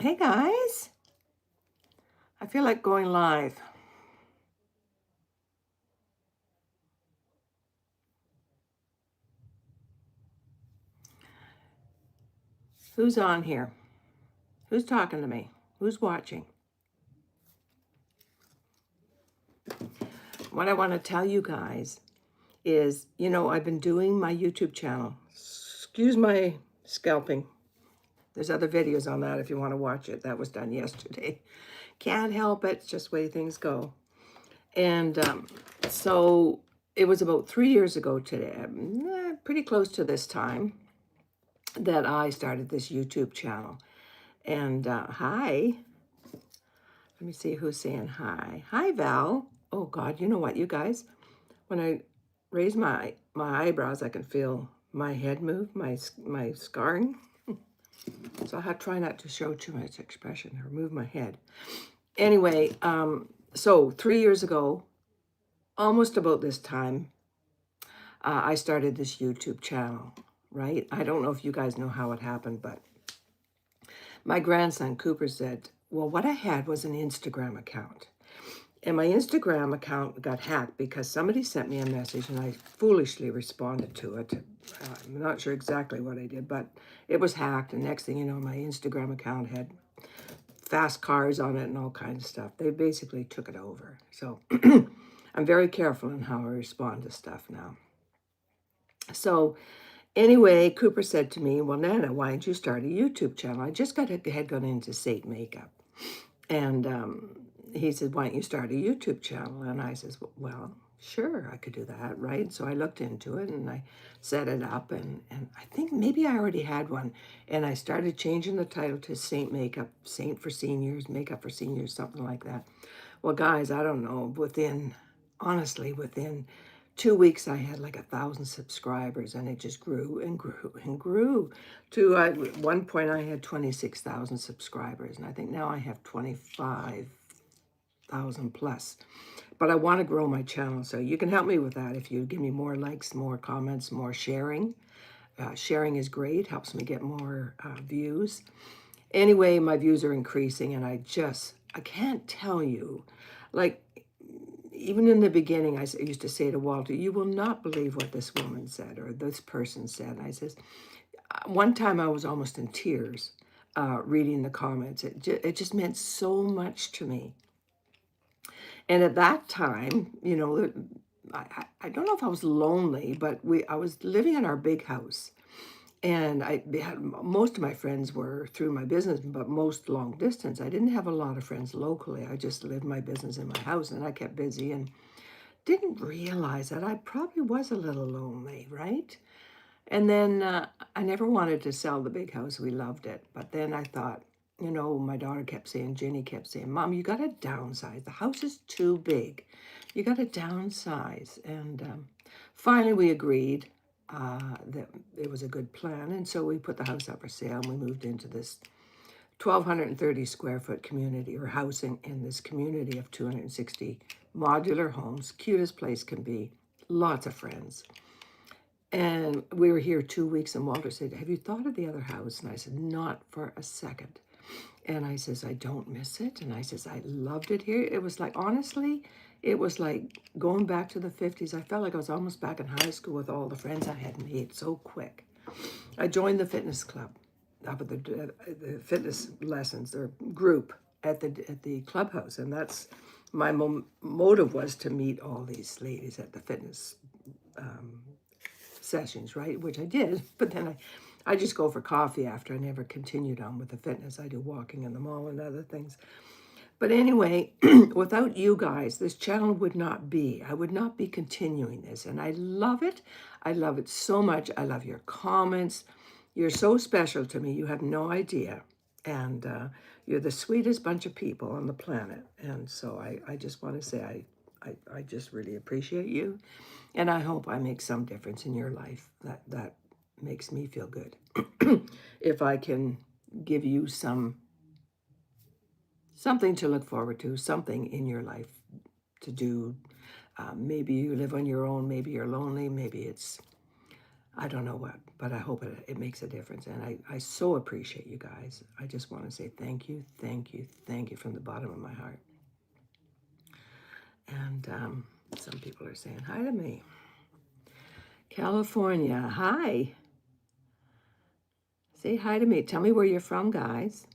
Hey guys, I feel like going live. Who's on here? Who's talking to me? Who's watching? What I want to tell you guys is, I've been doing my YouTube channel. Excuse my scalping. There's other videos on that if you want to watch it. That was done yesterday. Can't help it. It's just the way things go. And so it was about 3 years ago today, pretty close to this time, that I started this YouTube channel. And hi. Let me see who's saying hi. Hi, Val. Oh, God, you know what, you guys? When I raise my eyebrows, I can feel my head move, my scarring. So I try not to show too much expression or move my head. Anyway, so 3 years ago, almost about this time, I started this YouTube channel, right? I don't know if you guys know how it happened, but my grandson, Cooper, said, well, what I had was an Instagram account. And my Instagram account got hacked because somebody sent me a message and I foolishly responded to it. I'm not sure exactly what I did, but it was hacked. And next thing you know, my Instagram account had fast cars on it and all kinds of stuff. They basically took it over. So I'm very careful in how I respond to stuff now. So anyway, Cooper said to me, well, Nana, why don't you start a YouTube channel? I just had gone into Saint makeup. And he said, why don't you start a YouTube channel? And I says, well, sure, I could do that, right? So I looked into it and I set it up. And I think maybe I already had one. And I started changing the title to Saint Makeup, Saint for Seniors, Makeup for Seniors, something like that. Well, guys, I don't know, honestly, within 2 weeks, I had like 1,000 subscribers, and it just grew and grew and grew. At one point, I had 26,000 subscribers, and I think now I have 25,000 plus. But I want to grow my channel, so you can help me with that if you give me more likes, more comments, more sharing. Sharing is great, helps me get more views. Anyway, my views are increasing, and I can't tell you, like, even in the beginning, I used to say to Walter, you will not believe what this woman said or this person said. And I says, one time I was almost in tears reading the comments. It just meant so much to me. And at that time, I don't know if I was lonely, but I was living in our big house. And most of my friends were through my business, but most long distance. I didn't have a lot of friends locally. I just lived my business in my house, and I kept busy and didn't realize that I probably was a little lonely, right? And then I never wanted to sell the big house. We loved it. But then I thought, my daughter kept saying, Jenny kept saying, Mom, you got to downsize. The house is too big. You got to downsize. And finally we agreed that it was a good plan. And so we put the house up for sale and we moved into this 1,230 square foot community or housing in this community of 260 modular homes. Cutest place can be. Lots of friends. And we were here 2 weeks, and Walter said, have you thought of the other house? And I said, not for a second. And I says, I don't miss it. And I says, I loved it here. It was like, honestly, it was like going back to the 50s. I felt like I was almost back in high school with all the friends I had made so quick. I joined the fitness club, up at the fitness lessons or group at the clubhouse. And that's my motive, was to meet all these ladies at the fitness sessions, right? Which I did, but then I just go for coffee after. I never continued on with the fitness. I do walking in the mall and other things. But anyway, without you guys, this channel would not be. I would not be continuing this. And I love it. I love it so much. I love your comments. You're so special to me. You have no idea. And you're the sweetest bunch of people on the planet. And so I just want to say I just really appreciate you. And I hope I make some difference in your life. That makes me feel good. If I can give you something to look forward to, something in your life to do. Maybe you live on your own, maybe you're lonely, maybe it's I don't know what, but I hope it makes a difference. And I so appreciate you guys. I just want to say thank you, thank you, thank you from the bottom of my heart. And some people are saying hi to me. California, hi. Say hi to me. Tell me where you're from, guys.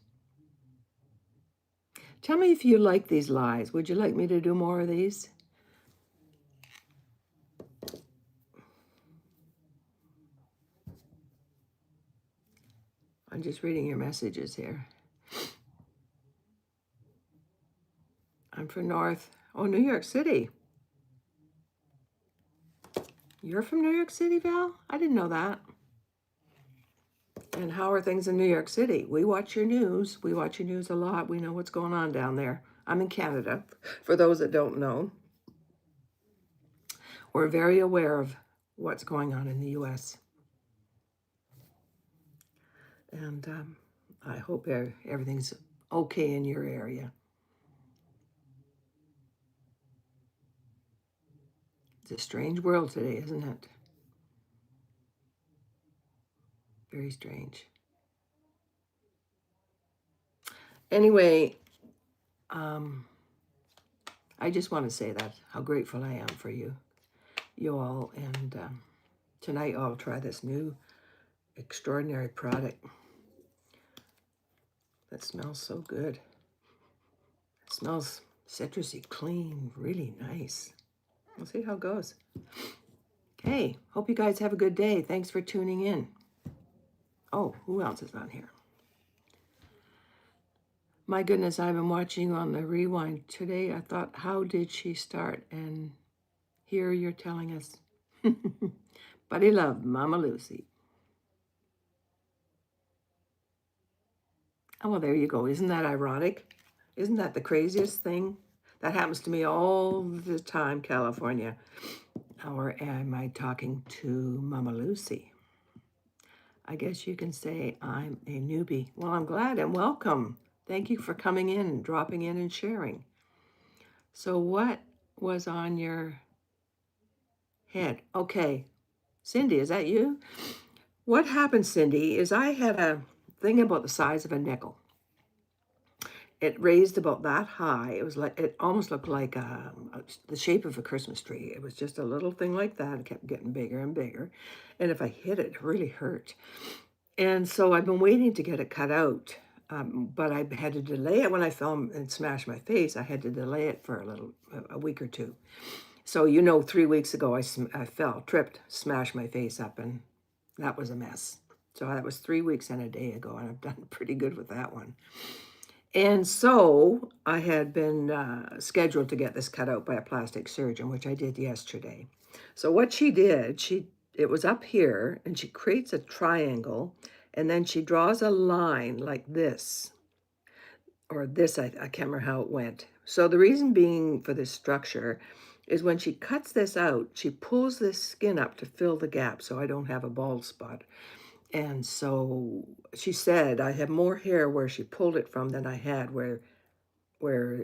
Tell me if you like these lies. Would you like me to do more of these? I'm just reading your messages here. I'm from New York City. You're from New York City, Val? I didn't know that. And how are things in New York City? We watch your news. We watch your news a lot. We know what's going on down there. I'm in Canada, for those that don't know. We're very aware of what's going on in the U.S. And I hope everything's okay in your area. It's a strange world today, isn't it? Very strange. Anyway, I just want to say that, how grateful I am for you all. And tonight I'll try this new extraordinary product that smells so good. It smells citrusy, clean, really nice. We'll see how it goes. Okay, hope you guys have a good day. Thanks for tuning in. Oh, who else is on here? My goodness, I've been watching on the rewind today. I thought, how did she start? And here you're telling us. Buddy love, Mama Lucy. Oh, well, there you go. Isn't that ironic? Isn't that the craziest thing? That happens to me all the time, California. Or am I talking to Mama Lucy? I guess you can say I'm a newbie. Well, I'm glad and welcome. Thank you for coming in, dropping in, and sharing. So what was on your head? Okay, Cindy, is that you? What happened, Cindy, is I had a thing about the size of a nickel. It raised about that high. It was like, it almost looked like the shape of a Christmas tree. It was just a little thing like that. It kept getting bigger and bigger. And if I hit it, it really hurt. And so I've been waiting to get it cut out. But I had to delay it when I fell and smashed my face. I had to delay it for a week or two. So, 3 weeks ago, I fell, tripped, smashed my face up, and that was a mess. So that was 3 weeks and a day ago, and I've done pretty good with that one. And so I had been scheduled to get this cut out by a plastic surgeon, which I did yesterday. So what she did, it was up here, and she creates a triangle, and then she draws a line like this, or this, I can't remember how it went. So the reason being for this structure is when she cuts this out, she pulls this skin up to fill the gap so I don't have a bald spot. And so she said I have more hair where she pulled it from than I had where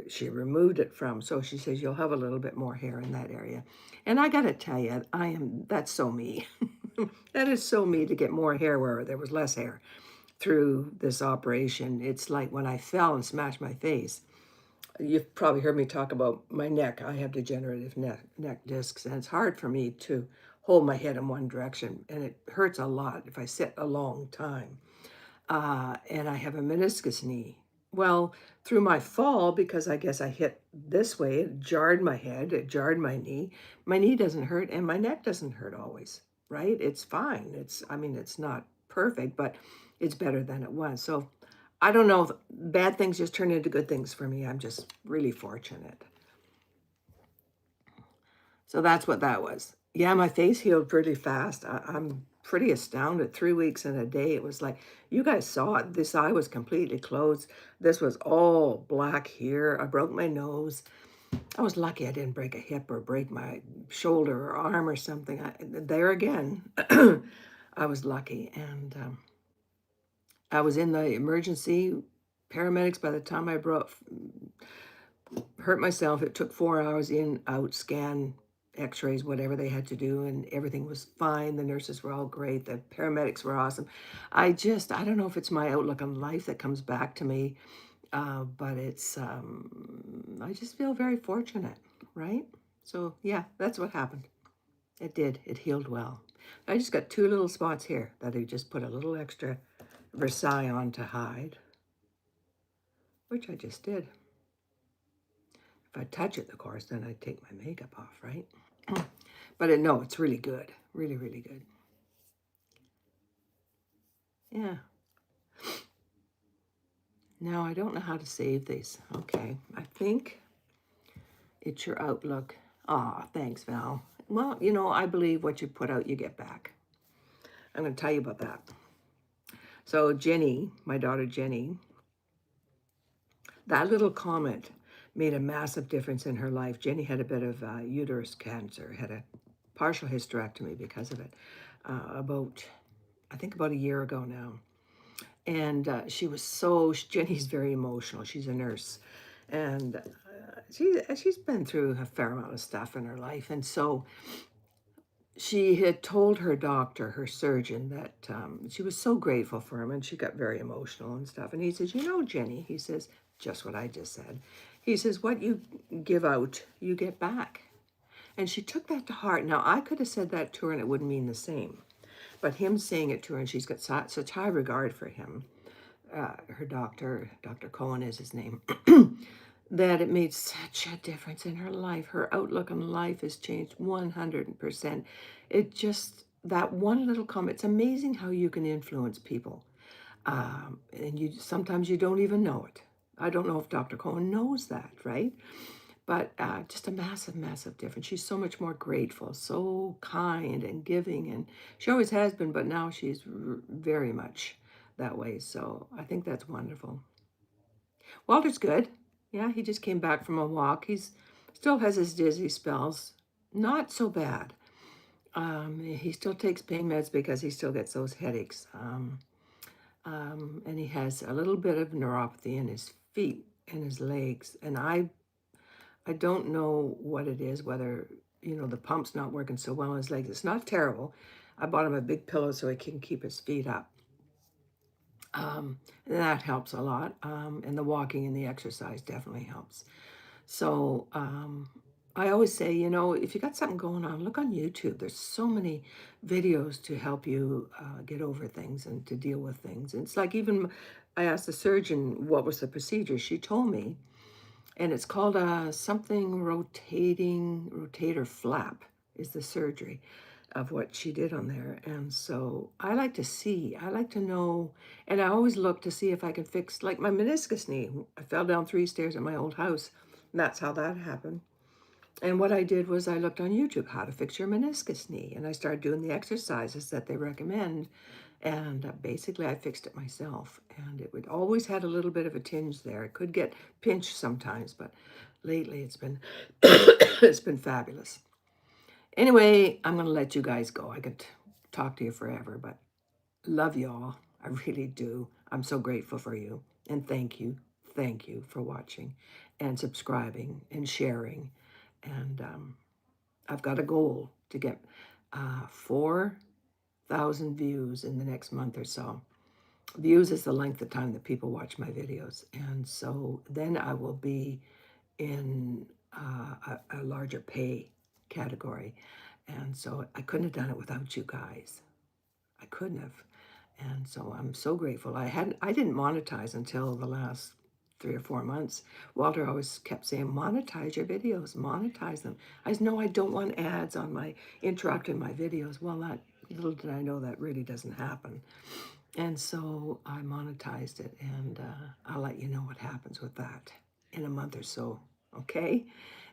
she removed it from. So she says you'll have a little bit more hair in that area. And I got to tell you, that's so me. That is so me to get more hair where there was less hair through this operation. It's like when I fell and smashed my face. You've probably heard me talk about my neck. I have degenerative neck discs, and it's hard for me to hold my head in one direction, and it hurts a lot if I sit a long time. And I have a meniscus knee. Well, through my fall, because I guess I hit this way, it jarred my head, it jarred my knee. My knee doesn't hurt, and my neck doesn't hurt always, right? It's fine. It's not perfect, but it's better than it was. So I don't know if bad things just turn into good things for me. I'm just really fortunate. So that's what that was. Yeah, my face healed pretty fast. I'm pretty astounded. 3 weeks and a day. It was like, you guys saw it. This eye was completely closed. This was all black here. I broke my nose. I was lucky I didn't break a hip or break my shoulder or arm or something. There again, I was lucky. And I was in the emergency paramedics by the time I hurt myself. It took 4 hours in, out, scan, x-rays, whatever they had to do, and everything was fine. The nurses were all great. The paramedics were awesome. I don't know if it's my outlook on life that comes back to me, but I just feel very fortunate, right? So yeah, that's what happened. It did. It healed well. I just got 2 little spots here that I just put a little extra Versailles on to hide, which I just did. If I touch it, of course, then I take my makeup off, right? But no, it's really good. Really, really good. Yeah. Now, I don't know how to save these. Okay. I think it's your outlook. Ah, thanks, Val. Well, I believe what you put out, you get back. I'm going to tell you about that. So Jenny, my daughter Jenny, that little comment made a massive difference in her life. Jenny had a bit of uterus cancer, had a partial hysterectomy because of it, I think about a year ago now. And Jenny's very emotional. She's a nurse. And she's been through a fair amount of stuff in her life. And so she had told her doctor, her surgeon, that she was so grateful for him, and she got very emotional and stuff. And he says, Jenny, he says, just what I just said. He says, what you give out, you get back. And she took that to heart. Now, I could have said that to her and it wouldn't mean the same. But him saying it to her, and she's got such high regard for him, her doctor, Dr. Cohen is his name, that it made such a difference in her life. Her outlook on life has changed 100%. That one little comment, it's amazing how you can influence people. And sometimes you don't even know it. I don't know if Dr. Cohen knows that, right? But just a massive, massive difference. She's so much more grateful, so kind and giving. And she always has been, but now she's very much that way. So I think that's wonderful. Walter's good. Yeah, he just came back from a walk. He's still has his dizzy spells. Not so bad. He still takes pain meds because he still gets those headaches. And he has a little bit of neuropathy in his feet and his legs. And I don't know what it is, whether, the pump's not working so well in his legs. It's not terrible. I bought him a big pillow so he can keep his feet up. And that helps a lot. And the walking and the exercise definitely helps. So I always say, if you got something going on, look on YouTube. There's so many videos to help you get over things and to deal with things. And it's like I asked the surgeon what was the procedure. She told me, and it's called something rotator flap is the surgery of what she did on there. And so I like to know, and I always look to see if I can fix, like my meniscus knee. I fell down 3 stairs at my old house, and that's how that happened. And what I did was I looked on YouTube, how to fix your meniscus knee, and I started doing the exercises that they recommend. And basically, I fixed it myself. And it would always had a little bit of a tinge there. It could get pinched sometimes, but lately it's been it's been fabulous. Anyway, I'm going to let you guys go. I could talk to you forever, but love y'all. I really do. I'm so grateful for you. And thank you. Thank you for watching and subscribing and sharing. And I've got a goal to get 4,000 views in the next month or so. Views is the length of time that people watch my videos. And so then I will be in a larger pay category. And so I couldn't have done it without you guys. I couldn't have. And so I'm so grateful. I didn't monetize until the last 3 or 4 months. Walter always kept saying, monetize your videos, monetize them. I said, no, I don't want ads on interrupting my videos. Well, little did I know that really doesn't happen. And so I monetized it, and I'll let you know what happens with that in a month or so, okay?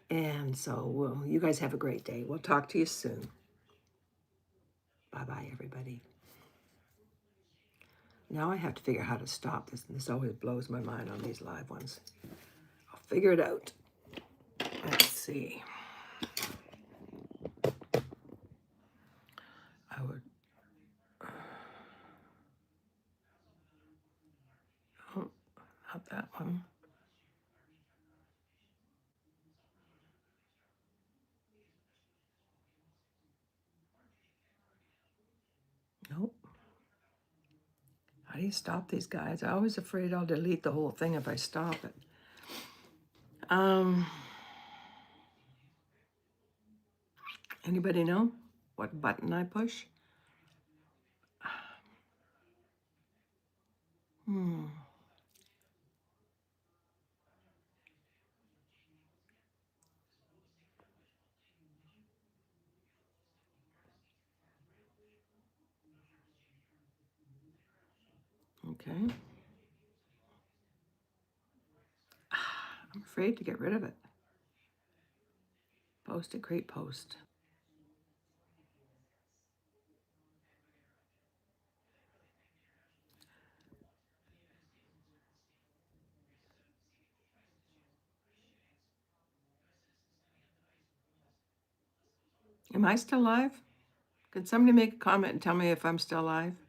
And so you guys have a great day. We'll talk to you soon. Bye-bye, everybody. Now I have to figure out how to stop this. This always blows my mind on these live ones. I'll figure it out. Let's see. I would... Oh, not that one. you stop these guys? I'm always afraid I'll delete the whole thing if I stop it. Anybody know what button I push? Okay. I'm afraid to get rid of it. Post a great post. Am I still live? Could somebody make a comment and tell me if I'm still live?